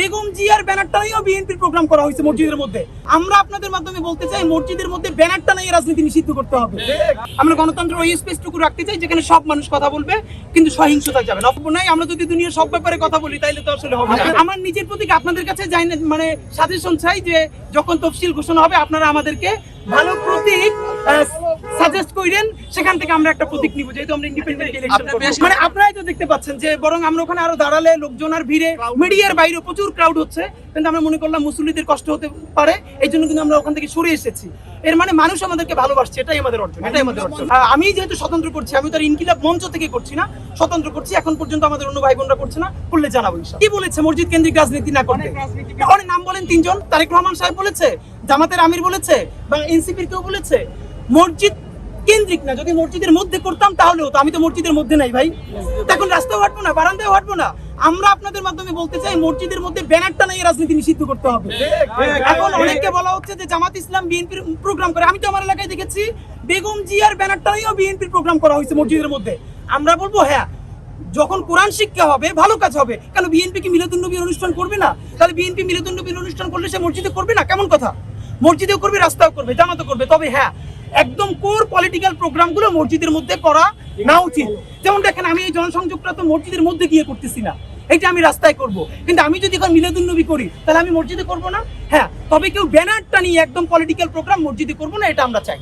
বেগম জিয়ার ব্যানারটা নিয়েও বিএনপির প্রোগ্রাম করা হয়েছে মসজিদের মধ্যে। আমরা আপনাদের মাধ্যমে বলতে চাই মসজিদের মধ্যে ব্যানারটা নিয়ে রাজনীতি নিষিদ্ধ করতে হবে। আমরা গণতন্ত্রের ওই স্পেসটুকু রাখতে চাই যেখানে সব মানুষ কথা বলবে কিন্তু সহিংসতা যাবে না। নাই আমরা যদি দুনিয়ার সব ব্যাপারে কথা বলি তাইলে তো আসলে হবে না। আমার নিজের প্রতি আপনাদের কাছে যাই না, মানে সাজেশন চাই যে যখন তফসিল ঘোষণা হবে আপনারা আমাদেরকে ভালো প্রতীক সাজেস্ট করেন, সেখান থেকে আমরা একটা প্রতীক নিব, যেহেতু আমরা ইন্ডিপেন্ডেন্ট ইলেকশন করব। মানে আপনারাই তো দেখতে পাচ্ছেন যে বরং আমরা ওখানে আরো দাঁড়ালে লোকজন আর ভিড়ে মিডিয়ার বাইরে প্রচুর ক্রাউড হচ্ছে, কিন্তু আমরা মনে করলাম মুসল্লিদের কষ্ট হতে পারে, এই জন্য কিন্তু আমরা ওখান থেকে সরে এসেছি। এর মানে মানুষ আমাদেরকে ভালোবাসছে, এটাই আমাদের অর্জন, এটাই আমাদের অর্জন। আমি যেহেতু স্বতন্ত্র করছি, আমি তো আর ইনকিলাব মঞ্চ থেকে করছি না, স্বতন্ত্র করছি। এখন পর্যন্ত আমাদের অন্য ভাই বোনরা করছে না, করলে জানাবো ইনশাআল্লাহ। কি বলেছে মসজিদ কেন্দ্রিক রাজনীতি না করতে? অনেক নাম বলেন, 3 জন। তারেক রহমান সাহেব বলেছে, জামাতের আমির বলেছে, বা এনসিপির কেউ বলেছে। মসজিদ কেন্দ্রিক না, যদি মসজিদের মধ্যে করতাম তাহলে হতো। আমি তো মসজিদের মধ্যে নাই ভাই, এখন রাস্তায় হাঁটবো না, বারান্দায় হাঁটবো না। আমরা আপনাদের মাধ্যমে বলতে চাই মসজিদের মধ্যে ব্যানারটা নিয়ে রাজনীতি নিষিদ্ধ করতে হবে। এখন অনেককে বলা হচ্ছে যে জামাত ইসলাম বিএনপির প্রোগ্রাম করে। আমি তো আমার এলাকায় দেখেছি বেগম জিয়ার ব্যানারটা নিয়েও বিএনপির প্রোগ্রাম করা হয়েছে মসজিদের মধ্যে। আমরা বলবো হ্যাঁ, যখন কোরআন শিক্ষা হবে ভালো কাজ হবে। কেন বিএনপি কি মিলাদুন্নবীর অনুষ্ঠান করবে না? তাহলে বিএনপি মিলাদুন্নবীর অনুষ্ঠান করলে সে মসজিদে করবে না? কেমন কথা? মসজিদেও করবে, রাস্তাও করবে, জামাতও করবে। তবে হ্যাঁ, একদম কোর পলিটিক্যাল প্রোগ্রামগুলো মসজিদের মধ্যে করা না উচিত। যেমন দেখেন, আমি এই জনসংযোগটা তো মসজিদের মধ্যে গিয়ে করতেছি না, এটা আমি রাস্তায় করব। কিন্তু আমি যদি এখন মিলাদুন্নবী করি তাহলে আমি মসজিদে করব না? হ্যাঁ, তবে কেউ ব্যানারটা নিয়ে একদম পলিটিক্যাল প্রোগ্রাম মসজিদে করব না, এটা আমরা চাই।